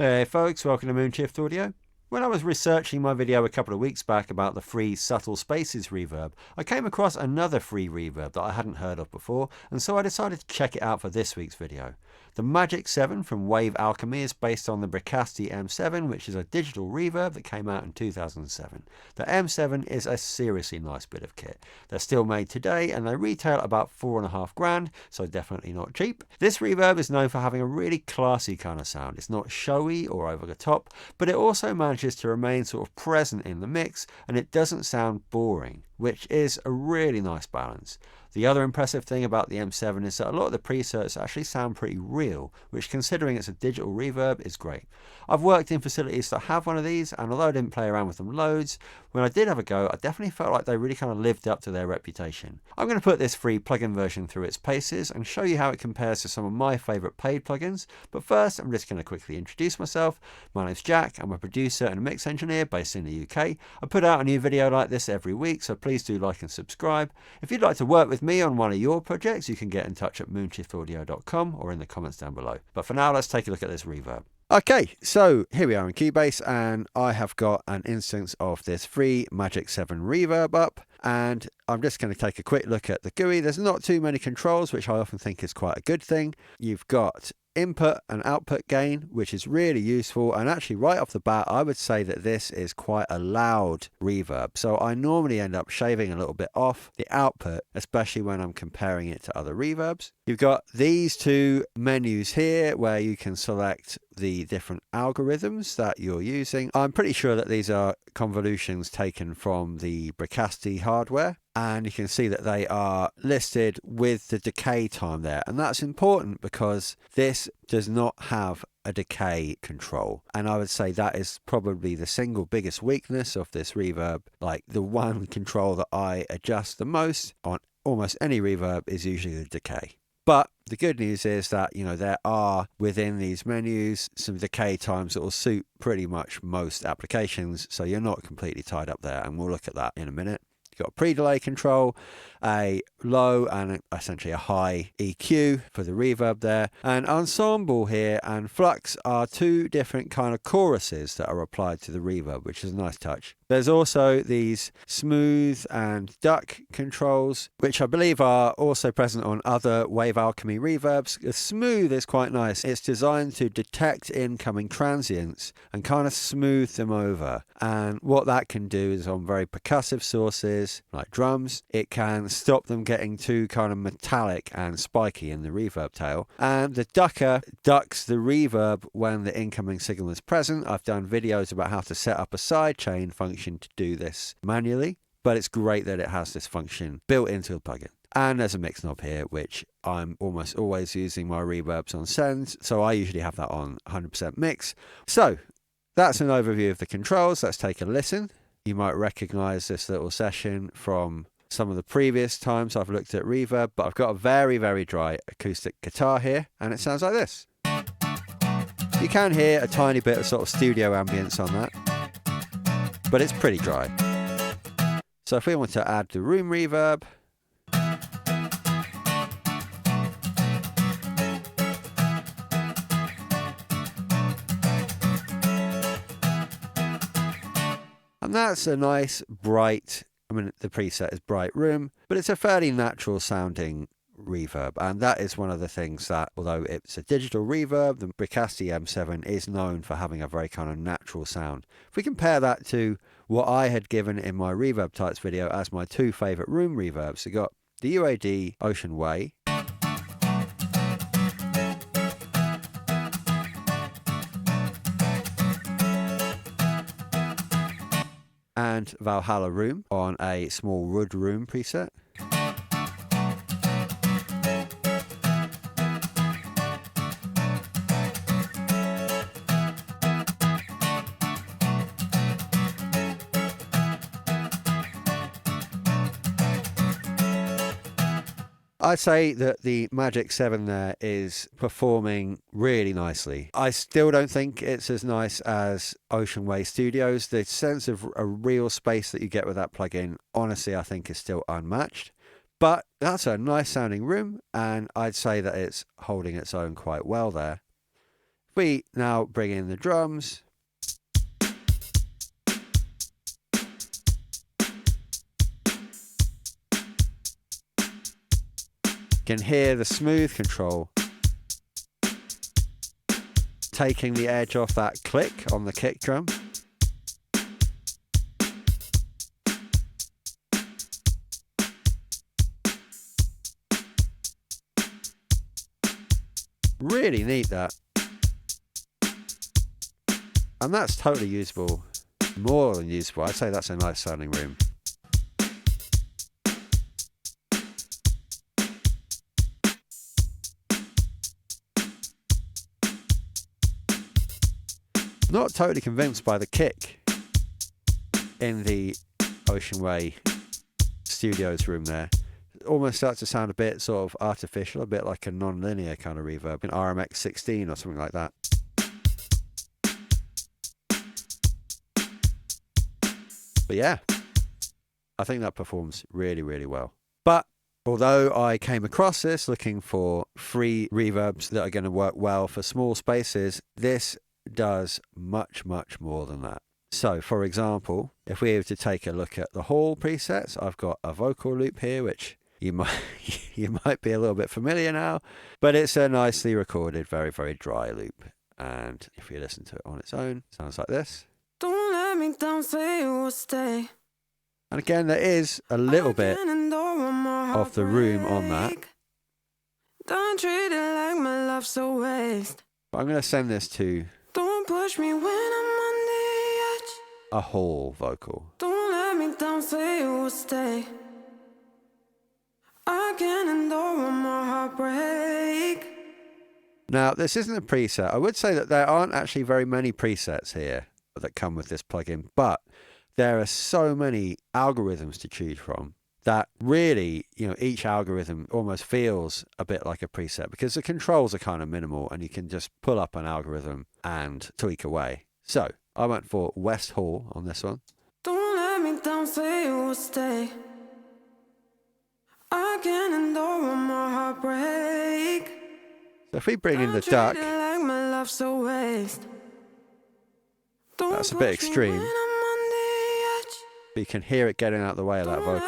Hey folks, welcome to Moonshift Audio. When I was researching my video a couple of weeks back about the free Subtle Spaces reverb, I came across another free reverb that I hadn't heard of before, and so I decided to check it out for this week's video. The Magic 7 from Wave Alchemy is based on the Bricasti M7, which is a digital reverb that came out in 2007. The M7 is a seriously nice bit of kit. They're still made today and they retail about $4,500, so definitely not cheap. This reverb is known for having a really classy kind of sound. It's not showy or over the top, but it also manages to remain sort of present in the mix and it doesn't sound boring, which is a really nice balance. The other impressive thing about the M7 is that a lot of the presets actually sound pretty real, which considering it's a digital reverb is great. I've worked in facilities that have one of these, and although I didn't play around with them loads, when I did have a go, I definitely felt like they really kind of lived up to their reputation. I'm going to put this free plugin version through its paces and show you how it compares to some of my favourite paid plugins, but first I'm just going to quickly introduce myself. My name's Jack, I'm a producer and a mix engineer based in the UK. I put out a new video like this every week, so please do like and subscribe. If you'd like to work with me on one of your projects, you can get in touch at moonshiftaudio.com or in the comments down below. But for now, let's take a look at this reverb. Okay, so here we are in Cubase, and I have got an instance of this free Magic 7 reverb up, and I'm just going to take a quick look at the GUI. There's not too many controls, which I often think is quite a good thing. You've got input and output gain, which is really useful, and actually right off the bat I would say that this is quite a loud reverb, so I normally end up shaving a little bit off the output, especially when I'm comparing it to other reverbs. You've got these two menus here where you can select the different algorithms that you're using. I'm pretty sure that these are convolutions taken from the Bricasti hardware, and you can see that they are listed with the decay time there, and that's important because this does not have a decay control, and I would say that is probably the single biggest weakness of this reverb. Like, the one control that I adjust the most on almost any reverb is usually the decay. But the good news is that, you know, there are within these menus some decay times that will suit pretty much most applications, so you're not completely tied up there, and we'll look at that in a minute. You've got a pre-delay control, a low and essentially a high EQ for the reverb there, and ensemble here and flux are two different kind of choruses that are applied to the reverb, which is a nice touch. There's also these smooth and duck controls, which I believe are also present on other Wave Alchemy reverbs. The smooth is quite nice. It's designed to detect incoming transients and kind of smooth them over. And what that can do is on very percussive sources, like drums, it can stop them getting too kind of metallic and spiky in the reverb tail. And the ducker ducks the reverb when the incoming signal is present. I've done videos about how to set up a sidechain function to do this manually, but it's great that it has this function built into the plugin. And there's a mix knob here, which I'm almost always using my reverbs on send, so I usually have that on 100% mix. So that's an overview of the controls. Let's take a listen. You might recognize this little session from some of the previous times I've looked at reverb, but I've got a very, very dry acoustic guitar here, and it sounds like this. You can hear a tiny bit of sort of studio ambience on that, but it's pretty dry. So if we want to add the room reverb, and that's a nice bright, I mean the preset is bright room, but it's a fairly natural sounding reverb, and that is one of the things that, although it's a digital reverb, the Bricasti M7 is known for having a very kind of natural sound. If we compare that to what I had given in my reverb types video as my two favourite room reverbs, we got the UAD Ocean Way and Valhalla Room on a small Wood Room preset. I'd say that the Magic 7 there is performing really nicely. I still don't think it's as nice as Ocean Way Studios. The sense of a real space that you get with that plugin, honestly, I think is still unmatched. But that's a nice sounding room, and I'd say that it's holding its own quite well there. we now bring in the drums, you can hear the smooth control taking the edge off that click on the kick drum. Really neat, that. And that's totally usable, more than usable. I'd say that's a nice sounding room. Not totally convinced by the kick in the Ocean Way Studios room there. It almost starts to sound a bit sort of artificial, a bit like a non-linear kind of reverb, an RMX 16 or something like that. But yeah, I think that performs really, really well. But although I came across this looking for free reverbs that are going to work well for small spaces, this does much, much more than that. So, for example, if we were to take a look at the hall presets, I've got a vocal loop here, which you might be a little bit familiar now, but it's a nicely recorded, very, very dry loop. And if you listen to it on its own, it sounds like this. Don't let me down, say you will stay. And again, there is a little bit of the room on that. Don't treat it like my love's a waste. But I'm going to send this to Don't push me when I'm on the edge. a hall vocal. Don't let me down, say you will stay. I can't endure one more heartbreak. Now, this isn't a preset. I would say that there aren't actually very many presets here that come with this plugin, but there are so many algorithms to choose from that really, each algorithm almost feels a bit like a preset because the controls are kind of minimal and you can just pull up an algorithm and tweak away. So I went for West Hall on this one. Don't let me down, say you will stay. I can't endure one more heartbreak. So if we bring in the duck, like my love's a waste. That's a bit extreme, but you can hear it getting out the way of that vocal.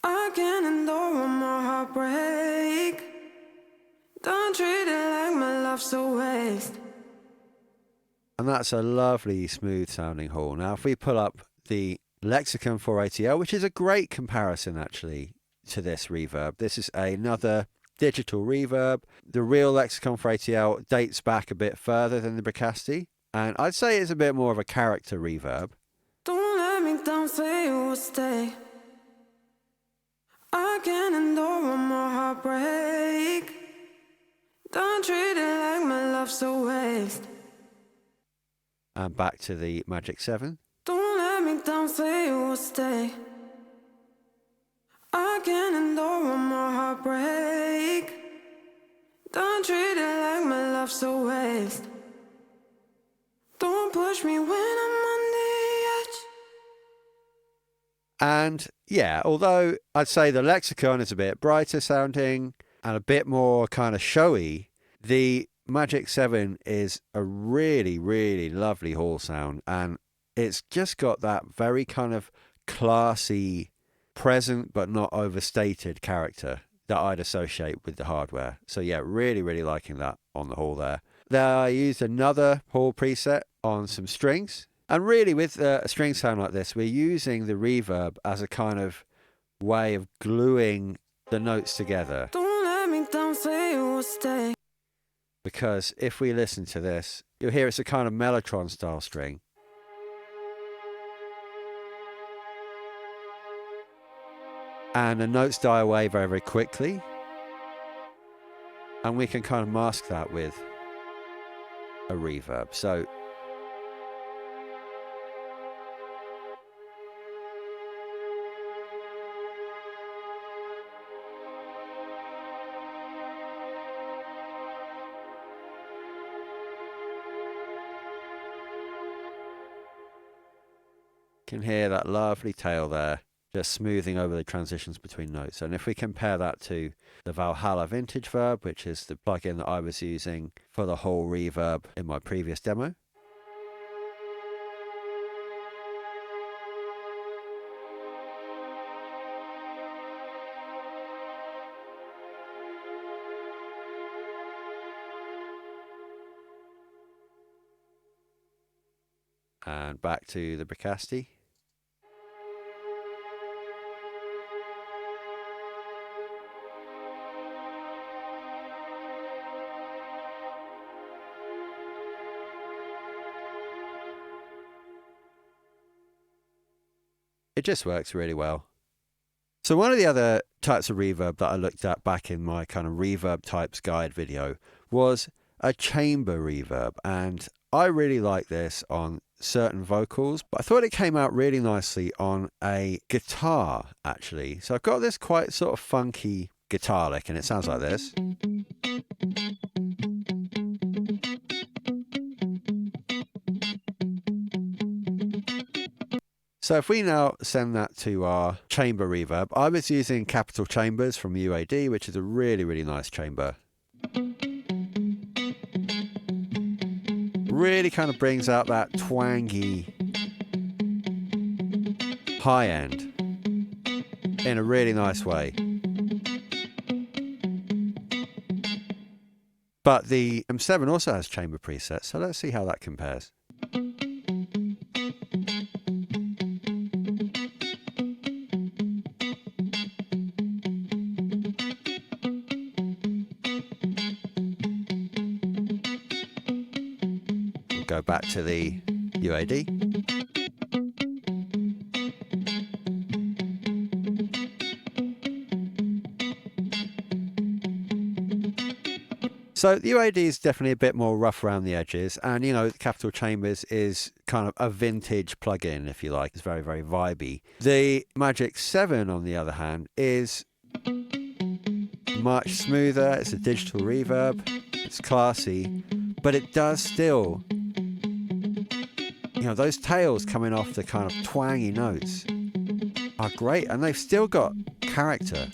I can't endure one more heartbreak. Don't treat it like my love's a waste. And that's a lovely, smooth sounding hall. Now, if we pull up the Lexicon 480L, which is a great comparison actually to this reverb. This is another digital reverb. The real Lexicon 480L dates back a bit further than the Bricasti, and I'd say it's a bit more of a character reverb. Don't let me down, say you will stay. I can't endure one more heartbreak. Don't treat it like my love's a waste. And back to the Magic 7. Don't let me down, say you will stay. I can't endure one more heartbreak. Don't treat it like my love's a waste. Don't push me when I'm on the edge. And yeah, although I'd say the Lexicon is a bit brighter sounding and a bit more kind of showy, the Magic 7 is a really, really lovely hall sound, and it's just got that very kind of classy, present but not overstated character that I'd associate with the hardware. So yeah, really, really liking that on the hall there. There I used another hall preset on some strings, and really with a string sound like this, we're using the reverb as a kind of way of gluing the notes together. Don't let me down, say you will stay. Because if we listen to this, you'll hear it's a kind of mellotron style string. And the notes die away very, very quickly. And we can kind of mask that with a reverb. So you can hear that lovely tail there just smoothing over the transitions between notes. And if we compare that to the Valhalla Vintage Verb, which is the plugin that I was using for the whole reverb in my previous demo. And back to the Bricasti. It just works really well. So one of the other types of reverb that I looked at back in my kind of reverb types guide video was a chamber reverb, and I really like this on certain vocals, but I thought it came out really nicely on a guitar actually. So I've got this quite sort of funky guitar lick, and it sounds like this. So if we now send that to our chamber reverb, I was using Capital Chambers from UAD, which is a really, really nice chamber. Really kind of brings out that twangy high end in a really nice way. But the M7 also has chamber presets, so let's see how that compares. Go back to the UAD. So the UAD is definitely a bit more rough around the edges, and you know, Capital Chambers is kind of a vintage plugin, if you like. It's very, very vibey. The Magic 7, on the other hand, is much smoother. It's a digital reverb. It's classy, but it does still, you know, those tails coming off the kind of twangy notes are great, and they've still got character.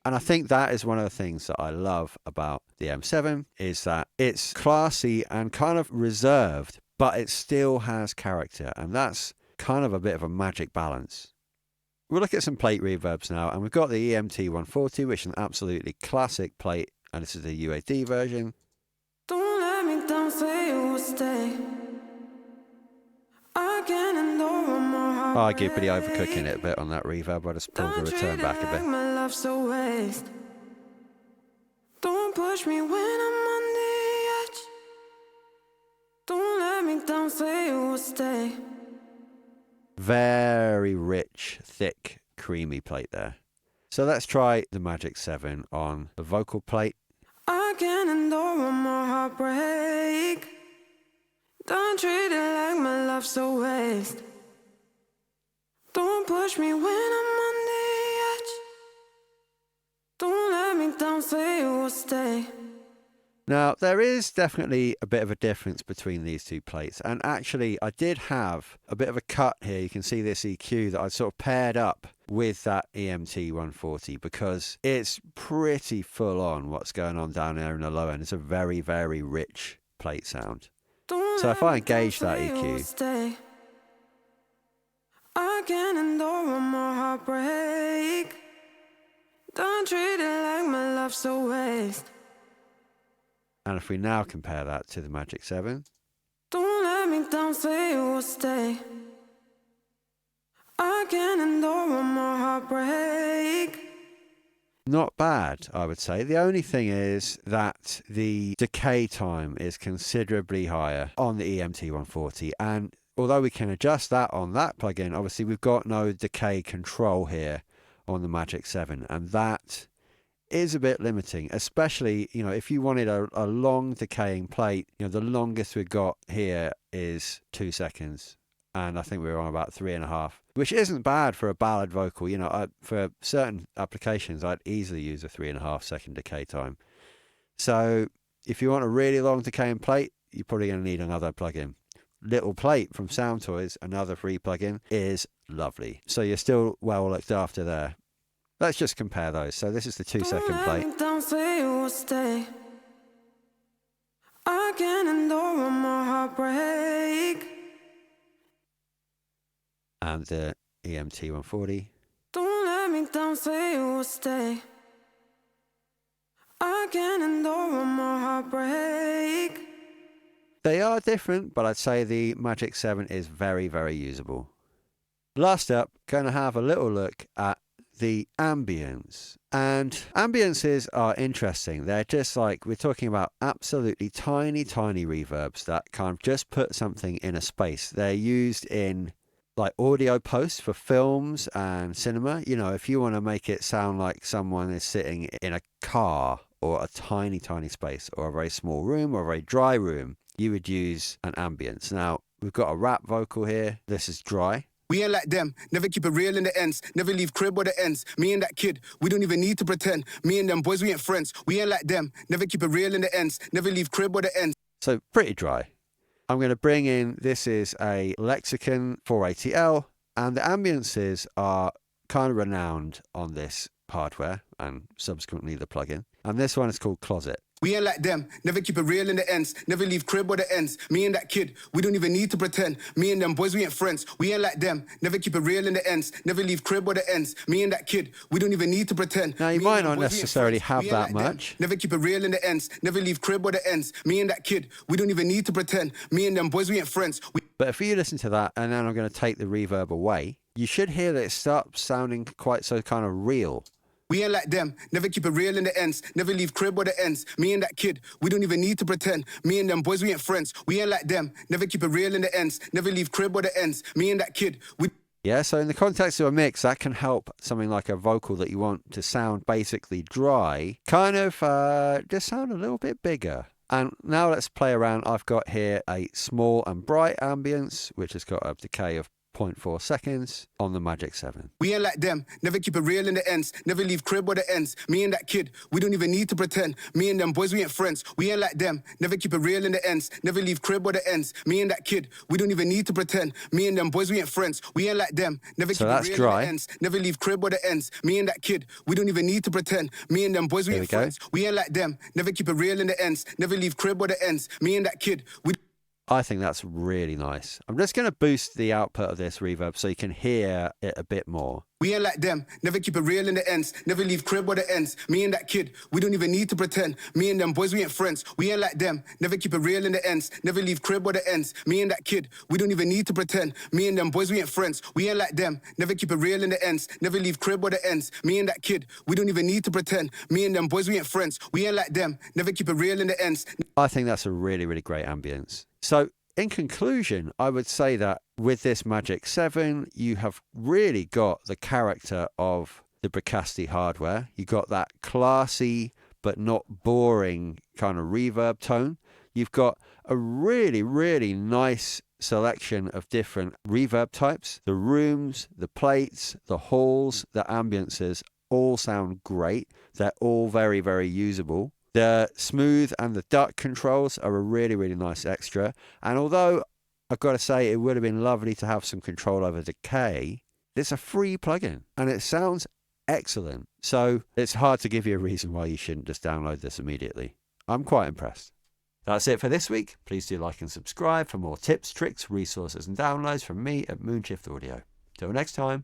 And I think that is one of the things that I love about the M7, is that it's classy and kind of reserved, but it still has character, and that's kind of a bit of a magic balance. We'll look at some plate reverbs now, and we've got the EMT 140, which is an absolutely classic plate, and this is the UAD version. Don't let me down, say you will stay. Arguably overcooking it a bit on that reverb. I just pulled the return back a bit. Don't push me when I'm on the edge. Don't let me down, say you will stay. Very rich, thick, creamy plate there. So let's try the Magic 7 on the vocal plate. I can't endure one more heartbreak. Don't treat it like my love's a waste. Don't push me when I'm on the edge. Don't let me down, say you will stay. Now, there is definitely a bit of a difference between these two plates. And actually, I did have a bit of a cut here. You can see this EQ that I sort of paired up with that EMT 140, because it's pretty full on what's going on down there in the low end. It's a very, very rich plate sound. So if I engage that EQ, I can't endure one more heartbreak. Don't treat it like my love's a waste. and if we now compare that to the Magic 7, don't let me down, say you will stay. I can't endure one more heartbreak. not bad, I would say. The only thing is that the decay time is considerably higher on the EMT 140, and although we can adjust that on that plugin, obviously we've got no decay control here on the Magic 7, and that is a bit limiting, especially, you know, if you wanted a long decaying plate. You know, the longest we've got here is 2 seconds, and I think we're on about 3.5, which isn't bad for a ballad vocal. You know, for certain applications, I'd easily use a 3.5 second decay time. So if you want a really long decaying plate, you're probably going to need another plugin. little plate from Sound Toys, another free plugin, is lovely. So you're still well looked after there. Let's just compare those. So this is the 2-second plate. Don't say you will stay. I can't endure one more heartbreak. And the EMT 140. Don't let me down, say you will stay. I can't endure one more heartbreak. They are different, but I'd say the Magic 7 is very, very usable. Last up, going to have a little look at the ambience. And ambiences are interesting. They're just like, we're talking about absolutely tiny, tiny reverbs that kind of just put something in a space. They're used in like audio posts for films and cinema. You know, if you want to make it sound like someone is sitting in a car or a tiny, tiny space or a very small room or a very dry room, you would use an ambience. Now, we've got a rap vocal here. This is dry. We ain't like them, never keep it real in the ends, never leave crib or the ends. Me and that kid, we don't even need to pretend. Me and them boys, we ain't friends. We ain't like them, never keep it real in the ends, never leave crib or the ends. So pretty dry. I'm going to bring in, this is a Lexicon 480L, and the ambiences are kind of renowned on this hardware and subsequently the plugin. And this one is called Closet. We ain't like them, never keep it real in the ends, never leave crib or the ends. Me and that kid, we don't even need to pretend. Me and them boys, we ain't friends. We ain't like them, never keep it real in the ends, never leave crib or the ends. Me and that kid, we don't even need to pretend. Now, you might not necessarily have that much. Never keep it real in the ends, never leave crib or the ends. Me and that kid, we don't even need to pretend. Me and them boys, we ain't friends. But if you listen to that, and then I'm going to take the reverb away, you should hear that it starts sounding quite so kind of real. We ain't like them, never keep it real in the ends, never leave crib or the ends. Me and that kid, we don't even need to pretend. Me and them boys, we ain't friends. We ain't like them, never keep it real in the ends, never leave crib or the ends. Me and that kid, we... Yeah, so in the context of a mix, that can help something like a vocal that you want to sound basically dry, kind of just sound a little bit bigger. And now let's play around. I've got here a small and bright ambience, which has got a decay of 0.4 seconds on the Magic 7. We ain't like them, never keep it real in the ends, never leave crib or the ends. Me and that kid, we don't even need to pretend. Me and them boys, we ain't friends. We ain't like them, never keep it real in the ends, never leave crib or the ends. Me and that kid, we don't even need to pretend. Me and them boys, we ain't friends. We ain't like them, never keep it real in the ends, never leave crib or the ends. Me and that kid, we don't even need to pretend. Me and them boys, we ain't friends. We ain't like them, never keep it real in the ends, never leave crib or the ends. Me and that kid, we... I think that's really nice. I'm just going to boost the output of this reverb so you can hear it a bit more. We ain't like them, never keep it real in the ends, never leave crib or the ends. Me and that kid, we don't even need to pretend. Me and them boys, we ain't friends. We ain't like them, never keep it real in the ends, never leave crib or the ends. Me and that kid, we don't even need to pretend. Me and them boys, we ain't friends. We ain't like them, never keep it real in the ends, never leave crib or the ends. Me and that kid, we don't even need to pretend. Me and them boys, we ain't friends. We ain't like them, never keep it real in the ends. I think that's a really, really great ambience. So, in conclusion, I would say that with this Magic 7, you have really got the character of the Bricasti hardware. You got that classy but not boring kind of reverb tone. You've got a really, really nice selection of different reverb types. The rooms, the plates, the halls, the ambiences all sound great. They're all very, very usable. The smooth and the duck controls are a really, really nice extra. And although I've got to say it would have been lovely to have some control over decay, it's a free plugin and it sounds excellent. So it's hard to give you a reason why you shouldn't just download this immediately. I'm quite impressed. That's it for this week. Please do like and subscribe for more tips, tricks, resources and downloads from me at Moonshift Audio. Till next time.